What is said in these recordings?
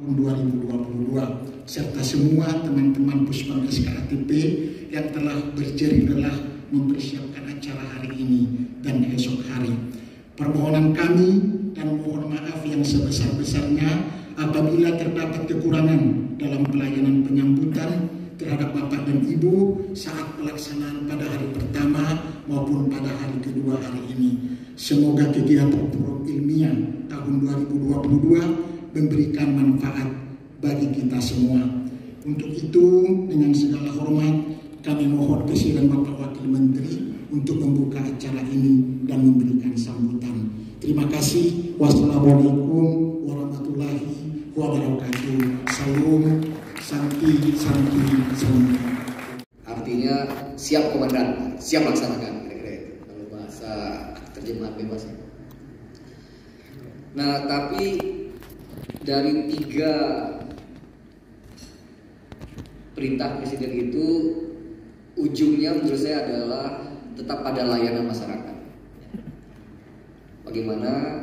tahun 2022 serta semua teman-teman Puspamdes KATP yang telah berjerih lelah mempersiapkan acara hari ini dan esok hari. Permohonan kami dan mohon maaf yang sebesar-besarnya apabila terdapat kekurangan dalam pelayanan penyambutan terhadap Bapak dan Ibu saat pelaksanaan pada hari pertama maupun pada hari kedua hari ini. Semoga kegiatan forum ilmiah tahun 2022 memberikan manfaat bagi kita semua. Untuk itu, dengan segala hormat, kami mohon kehadiran Bapak Wakil Menteri untuk membuka acara ini dan memberikan sambutan. Terima kasih. Wassalamualaikum warahmatullahi wabarakatuh. Salam, santi, santi, santi. Artinya siap komandan, siap laksanakan. Kira-kira itu kalau bahasa terjemahan bebas. Nah, tapi dari 3 perintah presiden itu ujungnya menurut saya adalah tetap pada layanan masyarakat. Bagaimana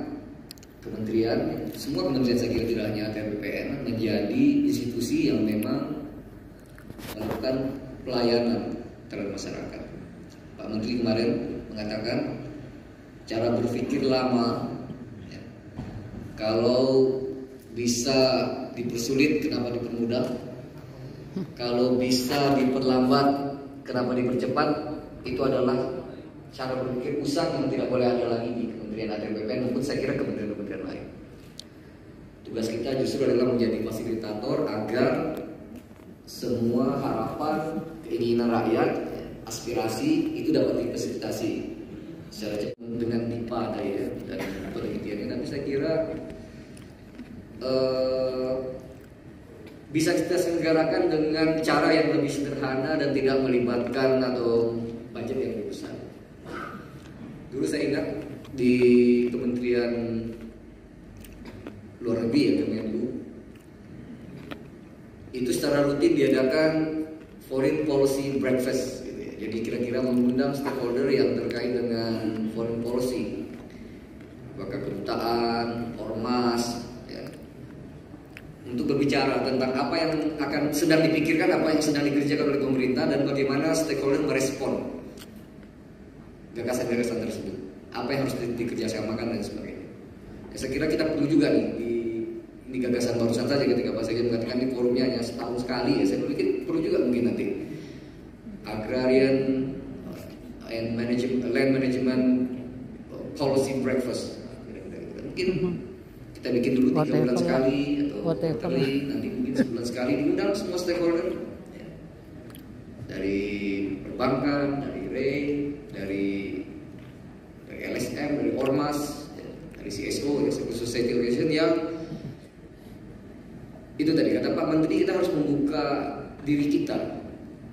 kementerian, semua kementerian saya kira tidak hanya ATR BPN menjadi institusi yang memang melakukan pelayanan terhadap masyarakat. Pak Menteri kemarin mengatakan cara berpikir lama, ya, kalau bisa dipersulit kenapa dipermudah, kalau bisa diperlambat kenapa dipercepat. Itu adalah cara berpikir pusat yang tidak boleh ada lagi di Kementerian ATR BPN maupun saya kira kementerian-kementerian lain. Tugas kita justru adalah menjadi fasilitator agar semua harapan, keinginan rakyat, aspirasi itu dapat difasilitasi secara cepat dengan DIPA tadi ya, dan penelitiannya. Tapi saya kira bisa kita selenggarakan dengan cara yang lebih sederhana dan tidak melibatkan atau budget yang lebih besar. Dulu saya ingat di Kementerian Luar Negeri ya, Kemenlu, itu secara rutin diadakan foreign policy breakfast gitu ya. Jadi kira-kira mengundang stakeholder yang terkait dengan foreign policy, apakah kedutaan, ormas, ya, untuk berbicara tentang apa yang akan sedang dipikirkan, apa yang sedang dikerjakan oleh pemerintah, dan bagaimana stakeholder merespon gagasan-gagasan tersebut, apa yang harus dikerjasamakan dan sebagainya. Ya, saya kira kita perlu juga nih ini gagasan barusan saja ketika Pak Sekjen mengatakan ini forumnya hanya setahun sekali ya, saya pikir perlu juga mungkin nanti agrarian and land management policy breakfast. Mungkin kita bikin dulu 3 bulan sekali atau kali, nanti mungkin sebulan sekali diundang semua stakeholder ya. Dari perbankan, dari REI, dari LSM, dari Ormas, ya, dari CSO, ya, Civil Society Organization, yang itu tadi kata Pak Menteri, kita harus membuka diri kita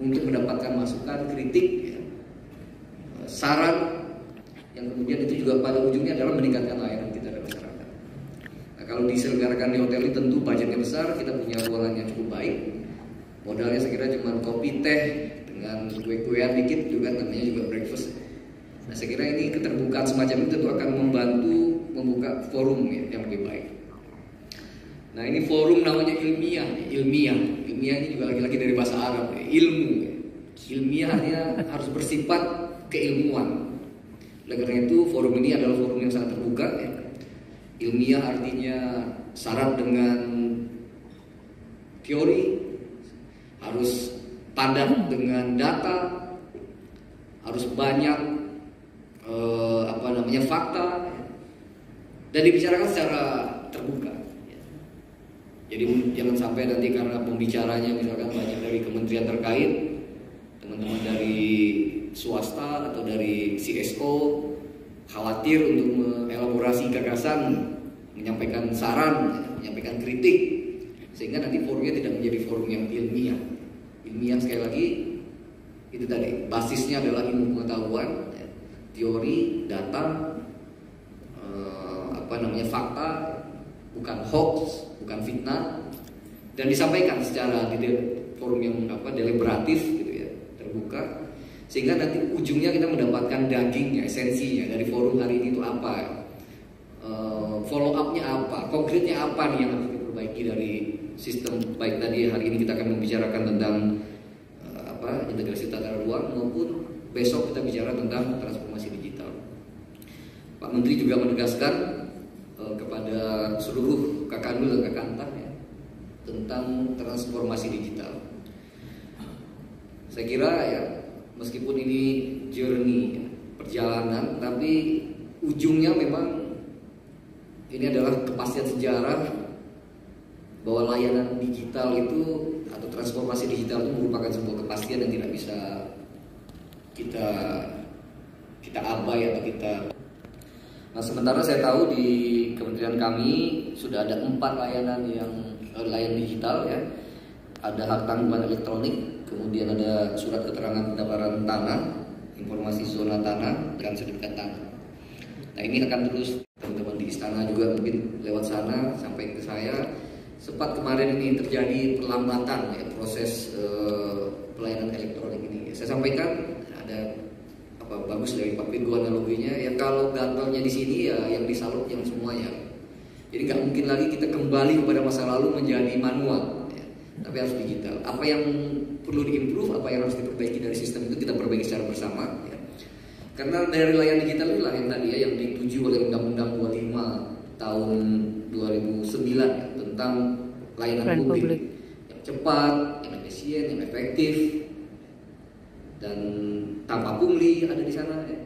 untuk mendapatkan masukan, kritik, ya, saran, yang kemudian itu juga pada ujungnya adalah meningkatkan layanan kita dari masyarakat. Nah, kalau diselenggarakan di hotel ini tentu budgetnya besar, kita punya ruangan yang cukup baik, modalnya saya kira cuma kopi teh dengan kue-kuean dikit juga, namanya juga breakfast. Nah, saya kira ini keterbukaan semacam itu tentu akan membantu membuka forum ya, yang lebih baik. Nah, ini forum namanya ilmiah. Ilmiah ini juga lagi-lagi dari bahasa Arab ya, ilmu. Ilmiahnya harus bersifat keilmuan. Oleh karena itu forum ini adalah forum yang sangat terbuka ya. Ilmiah artinya syarat dengan teori, harus padat dengan data, harus banyak fakta, dan dibicarakan secara terbuka. Jadi jangan sampai nanti karena pembicaranya misalkan banyak dari kementerian terkait, teman-teman dari swasta atau dari CSO khawatir untuk mengelaborasi gagasan, menyampaikan saran, menyampaikan kritik, sehingga nanti forumnya tidak menjadi forum yang ilmiah. Ilmiah sekali lagi itu tadi basisnya adalah ilmu pengetahuan, teori, data, fakta, bukan hoax, bukan fitnah, dan disampaikan secara di forum yang deliberatif gitu ya, terbuka, sehingga nanti ujungnya kita mendapatkan dagingnya, esensinya dari forum hari ini itu apa, follow up-nya apa, konkretnya apa nih yang harus diperbaiki dari sistem, baik tadi hari ini kita akan membicarakan tentang integrasi tata ruang, maupun besok kita bicara tentang transformasi digital. Pak Menteri juga menegaskan kepada seluruh Kakanwil dan Kakantah ya, tentang transformasi digital. Saya kira ya, meskipun ini journey, perjalanan, tapi ujungnya memang ini adalah kepastian sejarah bahwa layanan digital itu atau transformasi digital itu merupakan sebuah kepastian yang tidak bisa kita abai atau kita. Nah, sementara saya tahu di kementerian kami sudah ada 4 layanan yang layanan digital ya. Ada hak tanggungan elektronik, kemudian ada surat keterangan pendaftaran tanah, informasi zona tanah, dan sertifikat tanah. Nah, ini akan terus teman-teman di istana juga mungkin lewat sana sampai ke saya. Sempat kemarin ini terjadi perlambatan ya, proses pelayanan elektronik ini. Saya sampaikan ada bagus dari Pak Virgo analoginya ya, kalau gatalnya di sini ya yang disalut yang semuanya. Jadi nggak mungkin lagi kita kembali kepada masa lalu menjadi manual ya, tapi harus digital. Apa yang perlu diimprove, apa yang harus diperbaiki dari sistem itu kita perbaiki secara bersama ya. Karena dari layanan digital inilah yang tadi ya yang dituju oleh Undang-Undang 25 tahun 2009 ya, tentang layanan publik yang cepat, yang efisien, yang efektif, dan tanpa pungli ada di sana ya.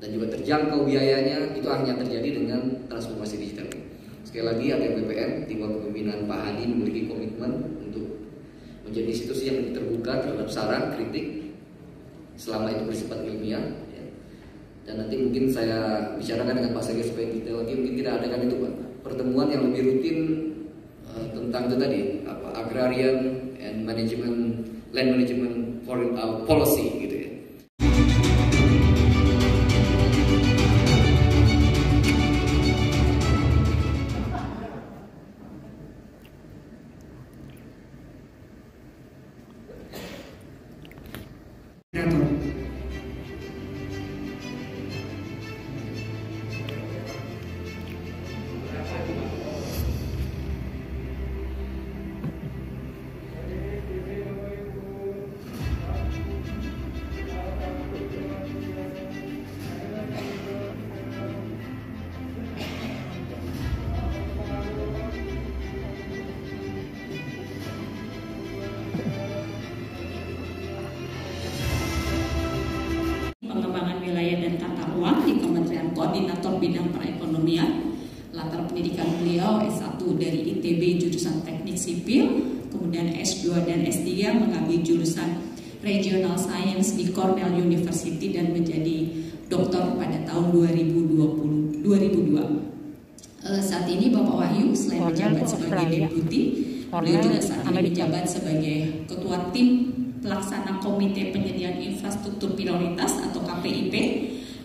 Dan juga terjangkau biayanya. Itu hanya terjadi dengan transformasi digital. Sekali lagi ATR BPN di bawah kepemimpinan Pak Hadi memiliki komitmen untuk menjadi institusi yang terbuka terhadap saran, kritik selama itu bersifat ilmiah ya. Dan nanti mungkin saya bicarakan dengan Pak Sekjen supaya detail lagi, mungkin kita adakan itu Pak, pertemuan yang lebih rutin tentang itu tadi agrarian and management, land management policy gitu ya. Koordinator Bidang Perekonomian, latar pendidikan beliau S1 dari ITB jurusan Teknik Sipil, kemudian S2 dan S3 mengambil jurusan Regional Science di Cornell University dan menjadi doktor pada tahun 2002. Saat ini Bapak Wahyu selain menjabat sebagai deputi, beliau juga saat ini menjabat sebagai Ketua Tim Pelaksana Komite Penyediaan Infrastruktur Prioritas atau KPIP,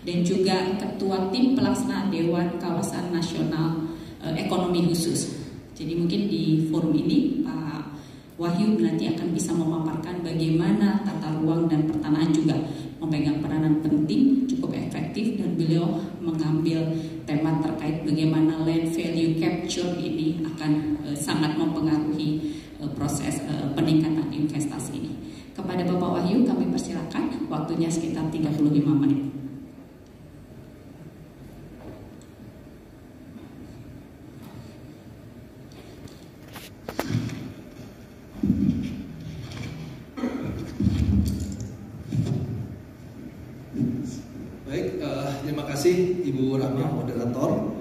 dan juga Ketua Tim Pelaksana Dewan Kawasan Nasional Ekonomi Khusus. Jadi mungkin di forum ini Pak Wahyu nanti akan bisa memaparkan bagaimana tata ruang dan pertanahan juga memegang peranan penting, cukup efektif, dan beliau mengambil tema terkait bagaimana land value capture ini akan sangat mempengaruhi proses peningkatan investasi ini. Kepada Bapak Wahyu kami persilakan, waktunya sekitar 35 menit. Baik, terima kasih Ibu Rahma, moderator.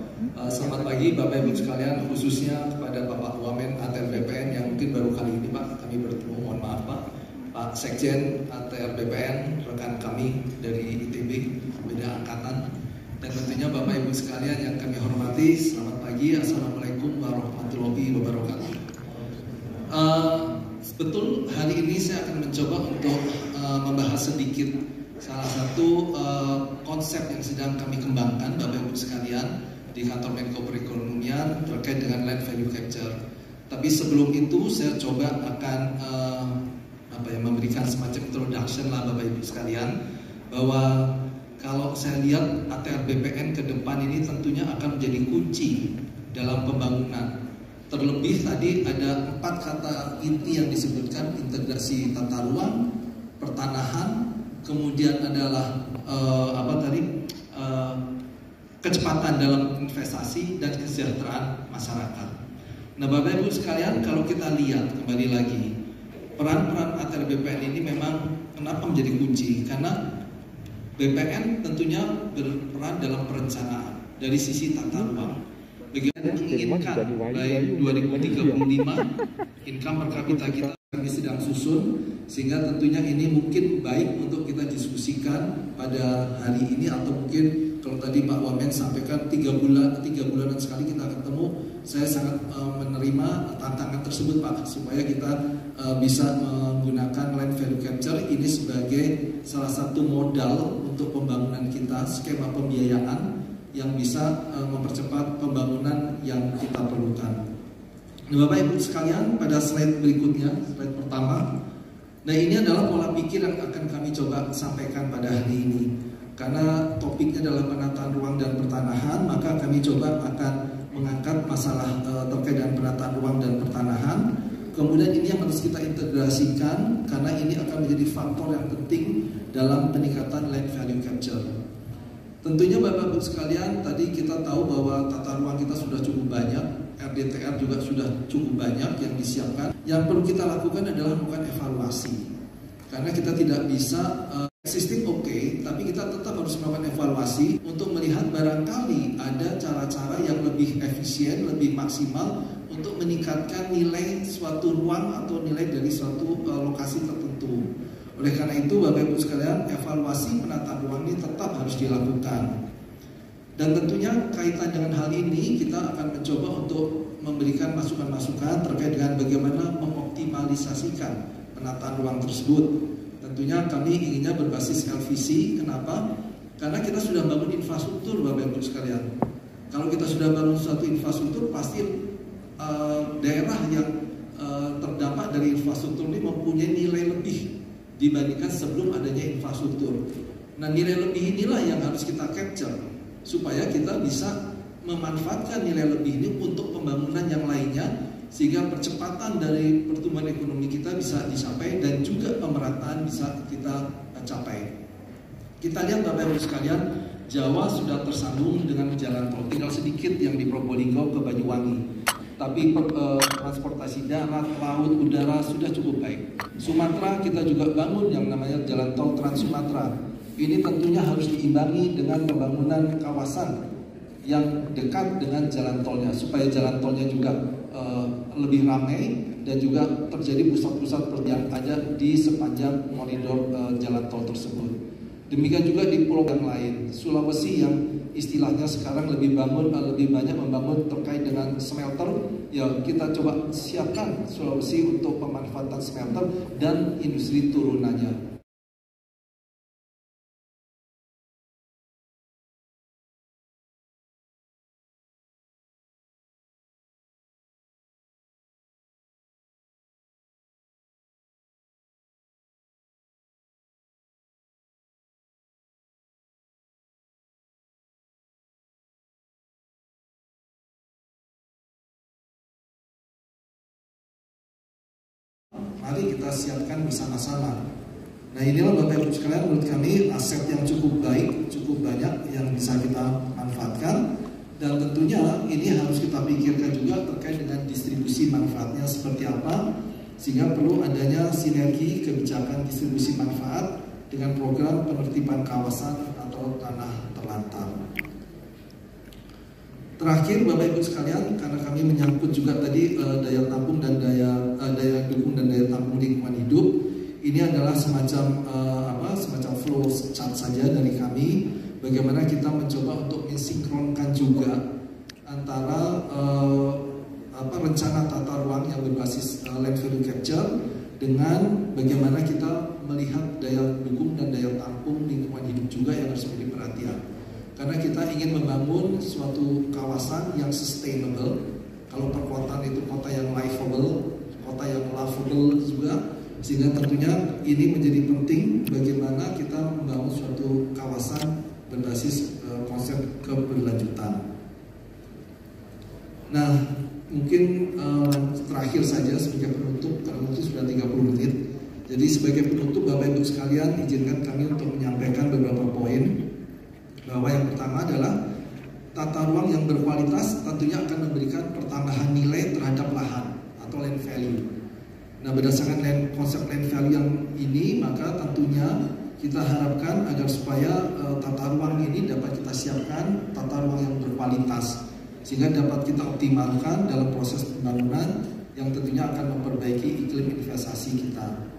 Selamat pagi Bapak Ibu sekalian, khususnya kepada Bapak Wamen ATR BPN yang mungkin baru kali ini Pak kami bertemu, mohon maaf Pak Sekjen ATR BPN, rekan kami dari ITB, beda angkatan, dan tentunya Bapak Ibu sekalian yang kami hormati, selamat pagi, Assalamualaikum warahmatullahi wabarakatuh. Betul, hari ini saya akan mencoba untuk membahas sedikit salah satu konsep yang sedang kami kembangkan Bapak Ibu sekalian di kantor Menko Perekonomian terkait dengan land value capture. Tapi sebelum itu saya coba akan memberikan semacam introduction lah Bapak Ibu sekalian, bahwa kalau saya lihat ATR BPN ke depan ini tentunya akan menjadi kunci dalam pembangunan Terlebih tadi ada 4 kata inti yang disebutkan: integrasi tata ruang, pertanahan, kemudian adalah kecepatan dalam investasi dan kesejahteraan masyarakat. Nah, Bapak Ibu sekalian, kalau kita lihat kembali lagi, peran-peran ATR BPN ini memang kenapa menjadi kunci? Karena BPN tentunya berperan dalam perencanaan dari sisi tata ruang. Bagaimana menginginkan baik 2035 income per kapita kita kami sedang susun, sehingga tentunya ini mungkin baik untuk kita diskusikan pada hari ini, atau mungkin kalau tadi Pak Wamen sampaikan 3 bulanan sekali kita ketemu. Saya sangat menerima tantangan tersebut, Pak, supaya kita bisa menggunakan land value capture ini sebagai salah satu modal untuk pembangunan kita, skema pembiayaan yang bisa mempercepat pembangunan yang kita perlukan. Nah, Bapak Ibu sekalian, pada slide berikutnya, slide pertama, nah ini adalah pola pikir yang akan kami coba sampaikan pada hari ini. Karena topiknya adalah penataan ruang dan pertanahan, maka kami coba akan mengangkat masalah terkait dengan penataan ruang dan pertanahan. Kemudian ini yang harus kita integrasikan, karena ini akan menjadi faktor yang penting dalam peningkatan land value capture. Tentunya Bapak Ibu sekalian, tadi kita tahu bahwa tata ruang kita sudah cukup banyak, RDTR juga sudah cukup banyak yang disiapkan. Yang perlu kita lakukan adalah melakukan evaluasi. Karena kita tidak bisa existing oke, tapi kita tetap harus melakukan evaluasi untuk melihat barangkali ada cara-cara yang lebih efisien, lebih maksimal untuk meningkatkan nilai suatu ruang atau nilai dari suatu lokasi tertentu. Oleh karena itu, Bapak Ibu sekalian, evaluasi penataan ruang ini tetap harus dilakukan. Dan tentunya kaitan dengan hal ini, kita akan mencoba untuk memberikan masukan-masukan terkait dengan bagaimana mengoptimalisasikan penataan ruang tersebut. Tentunya kami inginnya berbasis LVC. Kenapa? Karena kita sudah bangun infrastruktur, Bapak Ibu sekalian. Kalau kita sudah bangun suatu infrastruktur, pasti daerah yang terdampak dari infrastruktur ini mempunyai nilai lebih dibandingkan sebelum adanya infrastruktur. Nah, nilai lebih inilah yang harus kita capture supaya kita bisa memanfaatkan nilai lebih ini untuk pembangunan yang lainnya, sehingga percepatan dari pertumbuhan ekonomi kita bisa dicapai dan juga pemerataan bisa kita capai. Kita lihat Bapak Ibu sekalian, Jawa sudah tersambung dengan jalan tol, tinggal sedikit yang di Probolinggo ke Banyuwangi. Tapi transportasi darat, laut, udara sudah cukup baik. Sumatera kita juga bangun yang namanya jalan tol Trans Sumatera. Ini tentunya harus diimbangi dengan pembangunan kawasan yang dekat dengan jalan tolnya, supaya jalan tolnya juga lebih ramai dan juga terjadi pusat-pusat yang ada di sepanjang koridor jalan tol tersebut. Demikian juga di pulau yang lain, Sulawesi yang istilahnya sekarang lebih banyak membangun terkait dengan smelter. Ya, kita coba siapkan Sulawesi untuk pemanfaatan smelter dan industri turunannya. Mari kita siapkan bersama-sama. Nah, inilah Bapak Ibu sekalian, menurut kami aset yang cukup baik, cukup banyak yang bisa kita manfaatkan. Dan tentunya ini harus kita pikirkan juga terkait dengan distribusi manfaatnya seperti apa, sehingga perlu adanya sinergi kebijakan distribusi manfaat dengan program penertiban kawasan atau tanah terlantar. Terakhir Bapak Ibu sekalian, karena kami menyangkut juga tadi daya tampung dan daya dukung dan daya tampung lingkungan hidup, ini adalah semacam flow chart saja dari kami, bagaimana kita mencoba untuk mensinkronkan juga antara rencana tata ruang yang berbasis land value capture dengan bagaimana kita melihat daya dukung dan daya tampung lingkungan hidup juga yang harus menjadi perhatian. Karena kita ingin membangun suatu kawasan yang sustainable. Kalau perkotaan itu kota yang livable, kota yang lovable juga. Sehingga tentunya ini menjadi penting bagaimana kita membangun suatu kawasan berbasis konsep keberlanjutan. Nah, mungkin terakhir saja sebagai penutup, karena mungkin sudah 30 menit. Jadi sebagai penutup Bapak Ibu sekalian, izinkan kami untuk menyampaikan beberapa poin. Bahwa yang pertama adalah tata ruang yang berkualitas tentunya akan memberikan pertambahan nilai terhadap lahan atau land value. Nah, berdasarkan konsep land value yang ini, maka tentunya kita harapkan agar supaya tata ruang ini dapat kita siapkan tata ruang yang berkualitas, sehingga dapat kita optimalkan dalam proses pembangunan yang tentunya akan memperbaiki iklim investasi kita.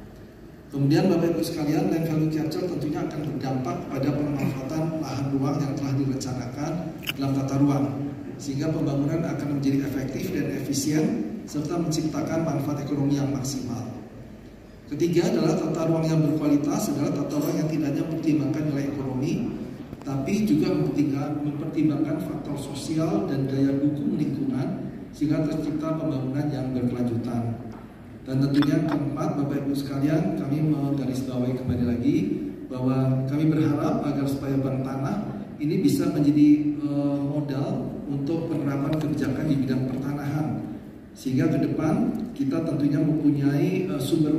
Kemudian Bapak Ibu sekalian, land value capture tentunya akan berdampak pada pemanfaatan lahan ruang yang telah direncanakan dalam tata ruang, sehingga pembangunan akan menjadi efektif dan efisien serta menciptakan manfaat ekonomi yang maksimal. Ketiga adalah tata ruang yang berkualitas adalah tata ruang yang tidak hanya mempertimbangkan nilai ekonomi, tapi juga mempertimbangkan faktor sosial dan daya dukung lingkungan sehingga tercipta pembangunan yang berkelanjutan. Dan tentunya keempat, Bapak Ibu sekalian, kami menggarisbawahi kembali lagi bahwa kami berharap agar supaya Bank Tanah ini bisa menjadi modal untuk penerapan kebijakan di bidang pertanahan, sehingga ke depan kita tentunya mempunyai sumber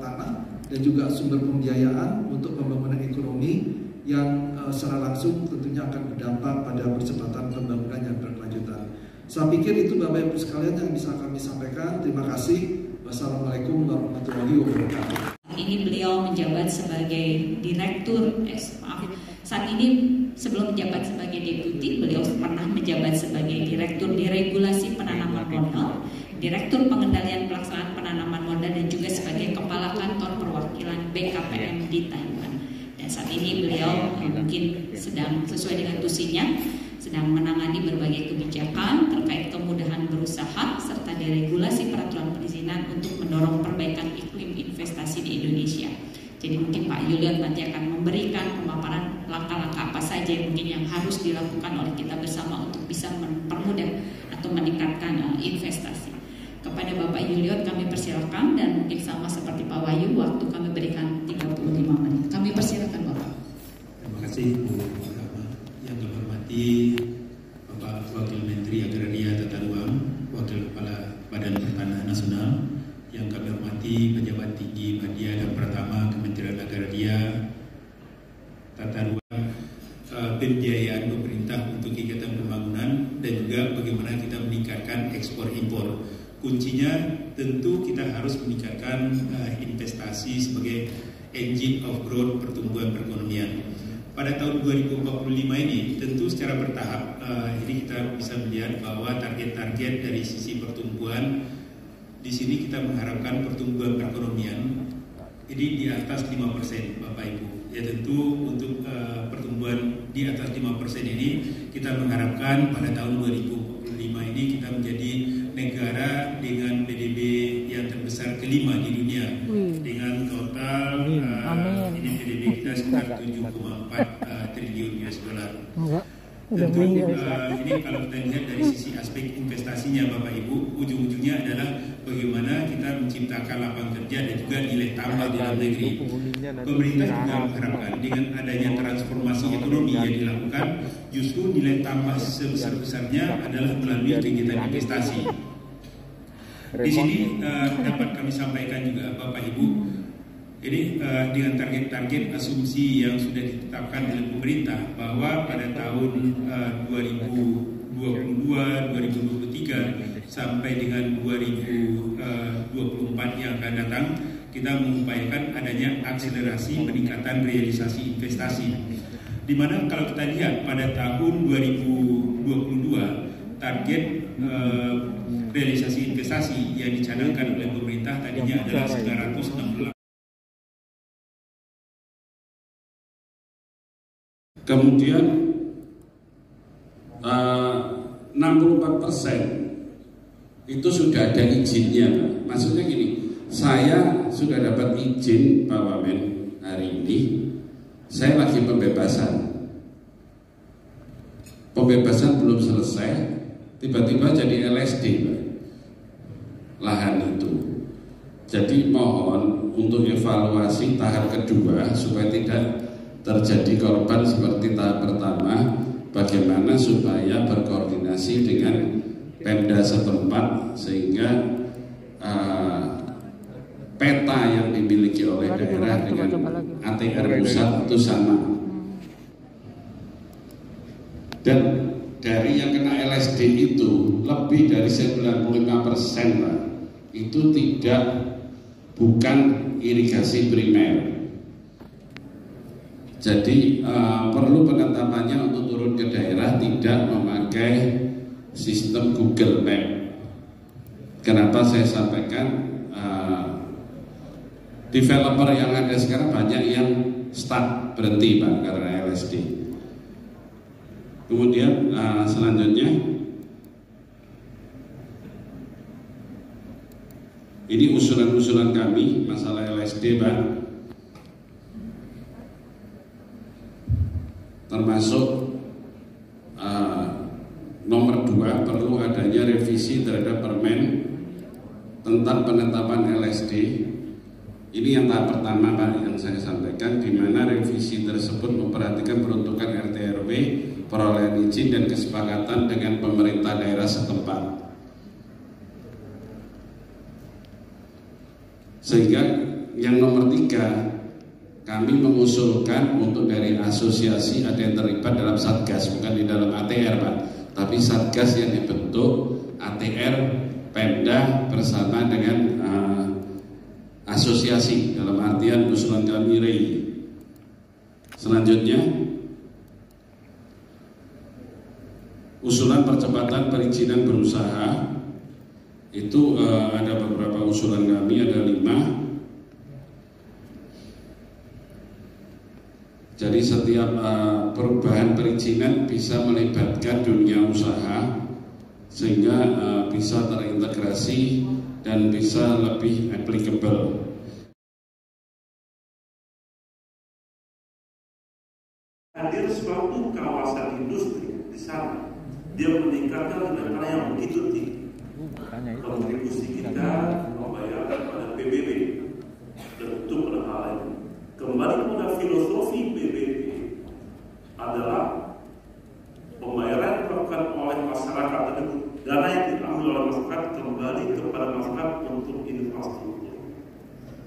tanah dan juga sumber pembiayaan untuk pembangunan ekonomi yang secara langsung tentunya akan berdampak pada percepatan pembangunan yang berkelanjutan. Saya pikir itu Bapak Ibu sekalian yang bisa kami sampaikan. Terima kasih. Wassalamualaikum warahmatullahi wabarakatuh. Ini beliau menjabat sebagai direktur, saat ini sebelum menjabat sebagai deputi, beliau pernah menjabat sebagai direktur deregulasi penanaman modal, direktur pengendalian pelaksanaan penanaman modal, dan juga sebagai kepala kantor perwakilan BKPM di Taiwan. Dan saat ini beliau mungkin sedang sesuai dengan tusinya, sedang menangani berbagai kebijakan terkait kemudahan berusaha serta deregulasi peraturan perizinan untuk mendorong perbaikan iklim investasi di Indonesia. Jadi mungkin Pak Yulion nanti akan memberikan pemaparan langkah-langkah apa saja mungkin yang harus dilakukan oleh kita bersama untuk bisa mempermudah atau meningkatkan investasi. Kepada Bapak Yulion kami persilakan, dan mungkin sama seperti Pak Wahyu, waktu kami berikan 35 menit. Kami persilakan Bapak. Terima kasih Bu Rahma. Yang kami hormati Bapak Wakil Menteri Agraria Tata Ruang, Wakil Kepala Badan Pertanahan Nasional, yang kami hormati pejabat tinggi media dan Pratama Kementerian Agraria Tata Ruang, pembiayaan pemerintah untuk kegiatan pembangunan, dan juga bagaimana kita meningkatkan ekspor impor. Kuncinya tentu kita harus meningkatkan investasi sebagai engine of growth pertumbuhan perekonomian. Pada tahun 2045 ini tentu secara bertahap ini kita bisa melihat bahwa target-target dari sisi pertumbuhan di sini kita mengharapkan pertumbuhan perekonomian ini di atas 5% Bapak Ibu. Ya tentu untuk pertumbuhan di atas 5% ini kita mengharapkan pada tahun 2045 ini kita menjadi negara dengan PDB yang terbesar kelima di dunia dengan total ini PDB kita sekitar 7,4 triliun US dollar. Tentu ini kalau kita lihat dari sisi aspek investasinya Bapak Ibu, ujung-ujungnya adalah bagaimana kita menciptakan lapangan kerja dan juga nilai tambah di dalam negeri. Pemerintah juga mengharapkan dengan adanya transformasi ekonomi yang dilakukan, justru nilai tambah sebesar-besarnya adalah melalui kegiatan investasi. Di sini dapat kami sampaikan juga Bapak Ibu, ini dengan target-target asumsi yang sudah ditetapkan oleh pemerintah bahwa pada tahun 2022-2023 sampai dengan 2024 yang akan datang, kita mengupayakan adanya akselerasi peningkatan realisasi investasi. Di mana kalau kita lihat pada tahun 2022 target realisasi investasi yang dicadangkan oleh pemerintah tadinya adalah 916. Kemudian 64% itu sudah ada izinnya. Maksudnya gini, saya sudah dapat izin Pak Wamen hari ini, saya lagi pembebasan. Pembebasan belum selesai, tiba-tiba jadi LSD Pak, lahan itu. Jadi mohon untuk evaluasi tahap kedua supaya tidak terjadi korban seperti tahap pertama, bagaimana supaya berkoordinasi dengan Pemda setempat, sehingga peta yang dimiliki oleh daerah dengan ATR pusat itu sama. Dan dari yang kena LSD itu lebih dari 95% Pak, itu bukan irigasi primer. Jadi perlu penetapannya untuk turun ke daerah tidak memakai sistem Google Map. Kenapa saya sampaikan developer yang ada sekarang banyak yang stuck, berhenti Pak karena LSD. Kemudian selanjutnya ini usulan-usulan kami masalah LSD Pak, termasuk nomor 2 perlu adanya revisi terhadap permen tentang penetapan LSD. Ini yang tahap pertama Pak yang saya sampaikan, di mana revisi tersebut memperhatikan peruntukan RT RW, perolehan izin dan kesepakatan dengan pemerintah daerah setempat. Sehingga yang nomor 3, kami mengusulkan untuk dari asosiasi ada yang terlibat dalam satgas, bukan di dalam ATR Pak, tapi satgas yang dibentuk ATR Pemda bersama dengan asosiasi, dalam artian usulan kami REI. Selanjutnya usulan percepatan perizinan berusaha, itu ada beberapa usulan kami, ada 5. Jadi setiap perubahan perizinan bisa melibatkan dunia usaha, sehingga bisa terintegrasi dan bisa lebih applicable. Hadir suatu kawasan industri di sana, dia meningkatkan nilai tanah yang begitu tinggi. Kontribusi kita membayarkan pada PBB, tentu pada hal ini. Kembali pada filosofi PBB adalah pembayaran yang dilakukan oleh masyarakat, dan dana yang diambil oleh masyarakat kembali kepada masyarakat untuk infrastruktur.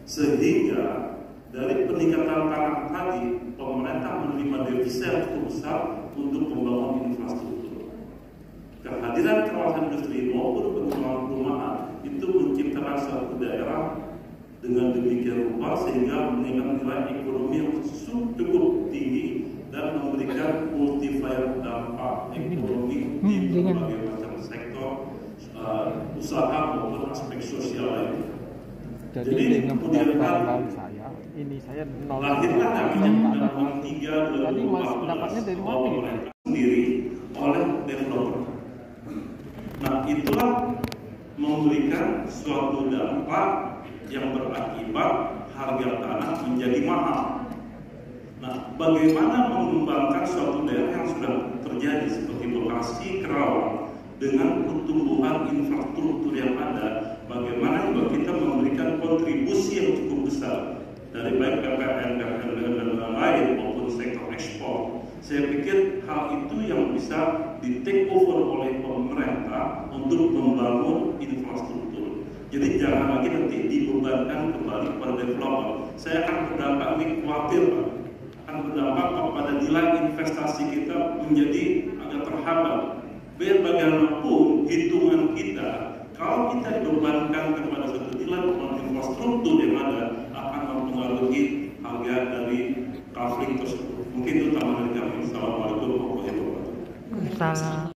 Sehingga dari peningkatan tanah tadi, pemerintah menerima devisa yang cukup besar untuk membangun infrastruktur. Kehadiran kawasan industri maupun pengembangan perumahan itu menciptakan suatu daerah dengan demikian rupa sehingga meningkatkan nilai ekonomi yang cukup tinggi dan memberikan multiplier dampak ekonomi di berbagai macam sektor usaha maupun aspek sosial lainnya. Jadi kemudian saya nol. Lahirlah Kebijakan 3 Tadi Mas dapatnya dari mana? Sendiri oleh developer. Nah, itulah memberikan suatu dampak yang berakibat harga tanah menjadi mahal. Nah, bagaimana mengembangkan suatu daerah yang sudah terjadi seperti Bekasi, Kerawang dengan pertumbuhan infrastruktur yang ada, bagaimana juga kita memberikan kontribusi yang cukup besar dari baik PPN dan lain maupun sektor ekspor. Saya pikir hal itu yang bisa di take over oleh pemerintah untuk membangun infrastruktur. Jadi jangan lagi nanti dibebankan kembali pada developer. Saya akan berdampak, ini khawatir Pak, akan berdampak kepada nilai investasi kita menjadi agak terhambat. Biar bagaimanapun hitungan kita, kalau kita dibebankan kepada satu nilai infrastruktur yang ada, akan mempengaruhi harga dari kafling tersebut. Mungkin itu tambahan dari kami. Assalamualaikum warahmatullahi wabarakatuh.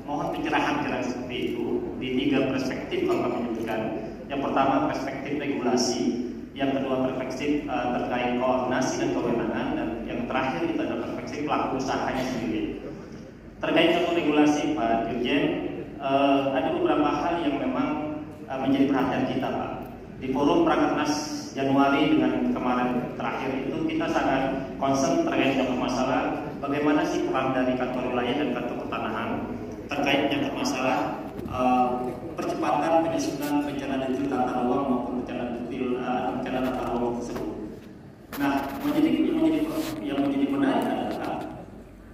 Mohon pencerahan kira seperti itu di 3 perspektif kalau kami menyebutkan. Yang pertama perspektif regulasi, yang kedua perspektif terkait koordinasi dan kewenangan, dan yang terakhir itu adalah perspektif pelaku usahanya sendiri. Terkait dengan regulasi Pak Dirjen, ada beberapa hal yang memang menjadi perhatian kita Pak. Di forum Prakernas Januari dengan kemarin terakhir itu kita sangat concern terkait dengan masalah bagaimana sih peran dari kantor wilayah dan kantor pertanahan terkait dengan masalah percepatan penyusunan rencana detail tata ruang maupun rencana detail rencana tata ruang tersebut. Nah, yang menjadi menarik adalah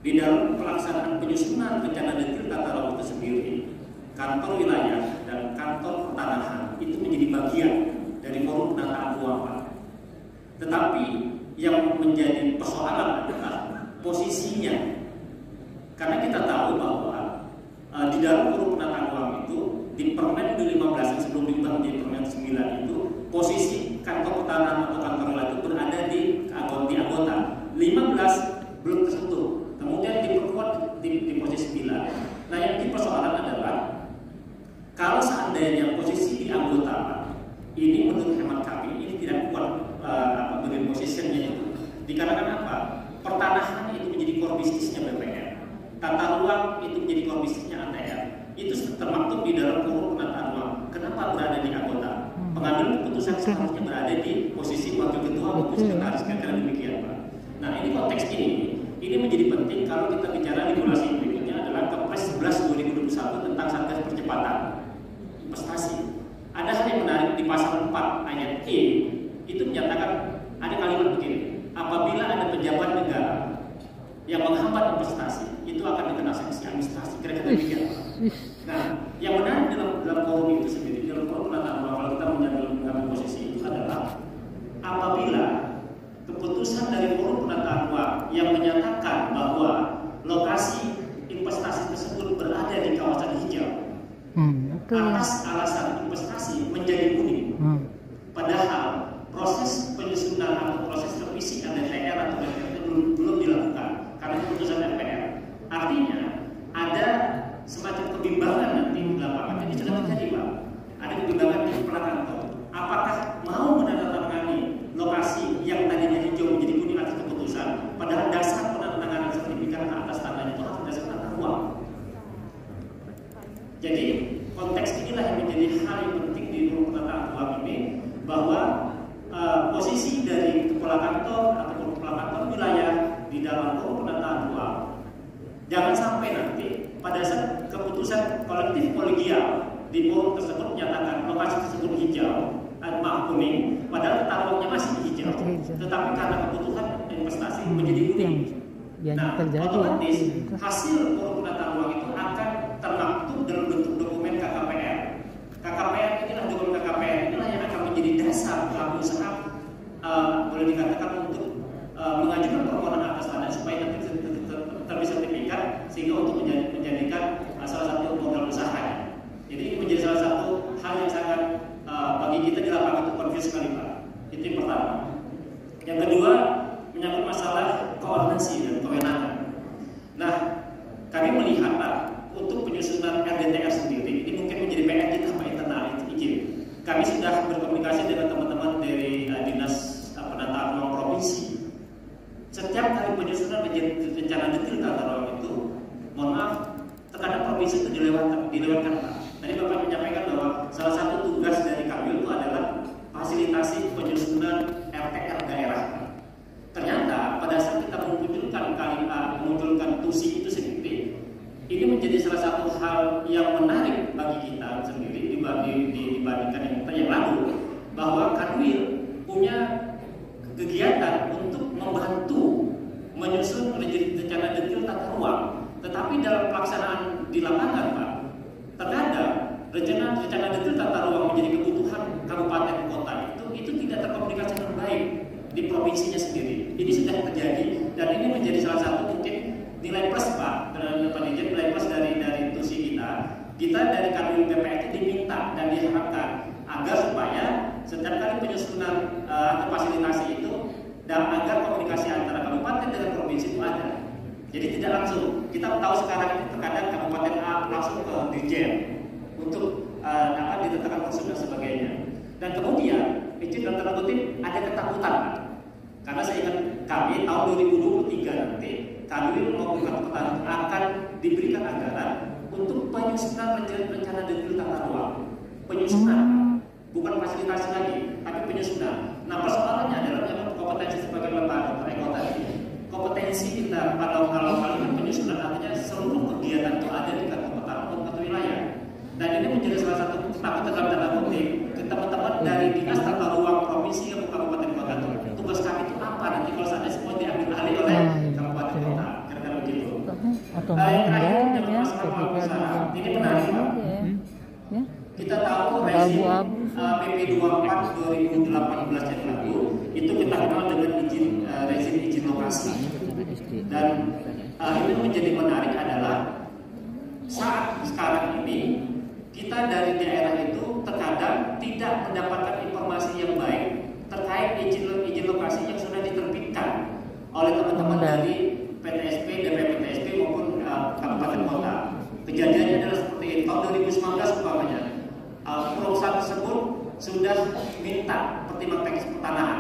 Di dalam pelaksanaan penyusunan rencana detail tata ruang itu sendiri, kantor wilayah dan kantor pertanahan itu menjadi bagian dari forum penataan ruang, Pak. Tetapi yang menjadi persoalan adalah posisinya, karena kita tahu bahwa di dalam forum penataan ruang itu di Permen 15 yang sebelum diubah menjadi Permen 9 itu posisi kantor pertanahan atau kantor wilayah itu berada di anggota 15 belum tersentuh, kemudian diperkuat di posisi 9. Nah, yang jadi persoalan adalah kalau seandainya posisi di anggota ini menurut hemat kami ini tidak kuat bagian posisinya itu. Dikarenakan apa? Pertanahan itu menjadi core bisnisnya BPN, tata ruang itu menjadi core bisnisnya ATR. Itu termaktub di dalam forum penataan ruang. Kenapa berada di anggota? Pengambil keputusan seharusnya berada di posisi wakil ketua maupun sekretaris, kira-kira demikian, Pak. Nah, ini konteks ini menjadi penting kalau kita bicara regulasi berikutnya adalah Kepres 11 2021 tentang Satgas Percepatan Investasi. Ada hal yang menarik di pasal 4 ayat E itu menyatakan ada kalimat begini: apabila ada pejabat negara yang menghambat investasi itu akan dikena sanksi administrasi, kira-kira demikian. Nah, yang menarik dalam forum itu sendiri, dalam forum penataan ruang kalau kita mengambil posisi itu adalah apabila keputusan dari forum penataan ruang yang menyatakan bahwa lokasi investasi tersebut berada di kawasan hijau atas alasan investasi menjadi kuning, padahal proses penyusunan atau proses revisi RDTR atau DPR belum dilakukan karena keputusan MPR. Artinya ada semacam kebimbangan nanti di lapangan. Ini sudah terjadi, Pak. Ada kebimbangan di kepala kantor. Apakah mau menandatangani lokasi yang tadinya hijau menjadi kuning atas keputusan, padahal dasar penandatanganan sertifikat atas tanahnya itu harus berdasarkan tata ruang. Jadi konteks inilah yang menjadi hal yang penting di forum penataan ruang ini, bahwa posisi dari kepala kantor ataupun kepala kantor wilayah di dalam forum penataan ruang jangan sampai nanti pada saat keputusan kolektif kolegial di forum tersebut menyatakan lokasi tersebut hijau, kuning, padahal tata ruangnya masih hijau, tetapi karena kebutuhan investasi menjadi kuning. Nah, otomatis hasil forum penataan ruang itu akan termaktub dalam bentuk dokumen KKPR. KKPR inilah dokumen KKPR inilah yang akan menjadi dasar pelaku usaha boleh dikatakan untuk mengajukan permohonan atas tanah supaya nanti tersertifikat sehingga untuk menjadikan salah satu modal usaha. Jadi ini menjadi salah satu hal yang sangat bagi kita di lapangan itu confuse sekali, Pak. Itu yang pertama. Yang kedua menyangkut masalah koordinasi dan kewenangan. Nah, kami melihat, Pak, untuk penyusunan RDTR sendiri ini mungkin menjadi PR kita Pak internal izin. Kami sudah berkomunikasi dengan teman-teman dari Dinas Penataan Ruang Provinsi. Setiap kali penyusunan rencana detail tata ruang itu, mohon maaf, terkadang provinsi itu dilewatkan, Pak. Tadi Bapak menyampaikan bahwa salah satu tugas dari kami itu adalah fasilitasi penyusunan RTR daerah. Ternyata pada saat kita memunculkan TUSI itu sendiri, ini menjadi salah satu hal yang menarik bagi kita sendiri dibandingkan yang lalu, bahwa Kanwil punya kegiatan untuk membantu menyusun rencana detail tata ruang, tetapi dalam pelaksanaan di lapangan, Pak, terkadang rencana detail tata ruang menjadi kebutuhan kabupaten kota itu tidak terkomunikasi dengan baik di provinsinya sendiri. Ini sudah terjadi dan ini menjadi salah satu mungkin nilai plus, Pak, nilai plus dari TUSI kita dari Kanwil BPN itu diminta dan diharapkan agar supaya setiap kali penyusunan atau fasilitasi itu dan agar komunikasi antara kabupaten dengan provinsi itu ada. Jadi tidak langsung. Kita tahu sekarang ini terkadang kabupaten A langsung ke Dirjen untuk ditetapkan kursus dan sebagainya. Dan kemudian izin dan tanda kutip ada ketakutan. Karena saya ingat kami tahun 2023 nanti Kanwil maupun Kabupaten akan diberikan anggaran untuk penyusunan rencana detail tata ruang. Penyusunan, bukan fasilitasi lagi, tapi penyusunan. Nah, persoalannya adalah yang kompetensi sebagai Bapak Dr. Eko tadi. Kompetensi kita pada hal-hal ini penyusunan artinya seluruh kegiatan itu ada di kabupaten maupun wilayah. Dan ini menjadi salah satu takut dalam tanda kutip teman-teman dari Dinas Tata Ruang Provinsi atau Kabupaten Kota. Tugas kami itu apa nanti kalau sampai semua diambil alih oleh Kabupaten Kota, kira-kira begitu. yang terakhir yang masalah pengolahan usaha ini menarik Pak. Kita tahu PP 24 2018 yang lalu itu kita kenal dengan rezim izin lokasi, dan itu menjadi menarik adalah saat sekarang ini kita dari daerah itu terkadang tidak mendapatkan informasi yang baik terkait izin lokasi yang sudah diterbitkan oleh teman-teman dari PTSP, DPPTSP maupun kabupaten kota. Kejadiannya adalah seperti ini. Tahun 2019 umpamanya perusahaan tersebut sudah minta pertimbangan teknis pertanahan.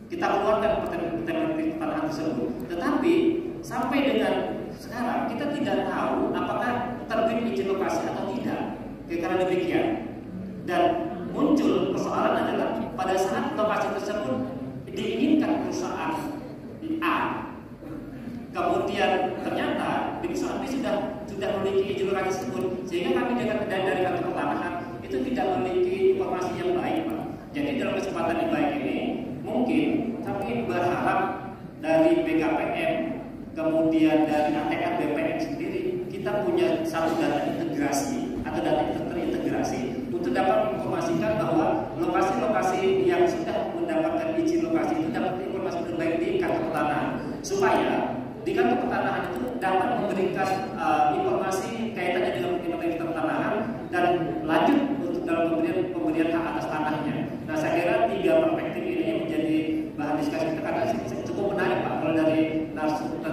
Kita keluarkan pertimbangan teknis pertanahan tersebut. Tetapi sampai dengan sekarang kita tidak tahu apakah terbit izin lokasi atau tidak. Karena demikian, dan muncul persoalan adalah pada saat lokasi tersebut diinginkan perusahaan A, kemudian ternyata di perusahaan B sudah memiliki izin lokasi tersebut, sehingga kami dari kantor pertanahan itu tidak memiliki informasi yang baik, Pak. Jadi dalam kesempatan yang baik ini mungkin kami berharap dari BKPM, kemudian dari ATR BPM sendiri, kita punya satu data integrasi atau data terintegrasi untuk dapat menginformasikan bahwa lokasi-lokasi yang sudah mendapatkan izin lokasi itu dapat informasi terbaik di kantor pertanahan, supaya di kantor pertanahan itu dapat memberikan informasi kaitannya dengan pertimbangan pertanahan dan lanjut untuk dalam pemberian hak atas tanahnya. Nah, saya kira 3 perspektif ini menjadi bahan diskusi kita karena cukup menarik Pak, kalau dari narasumber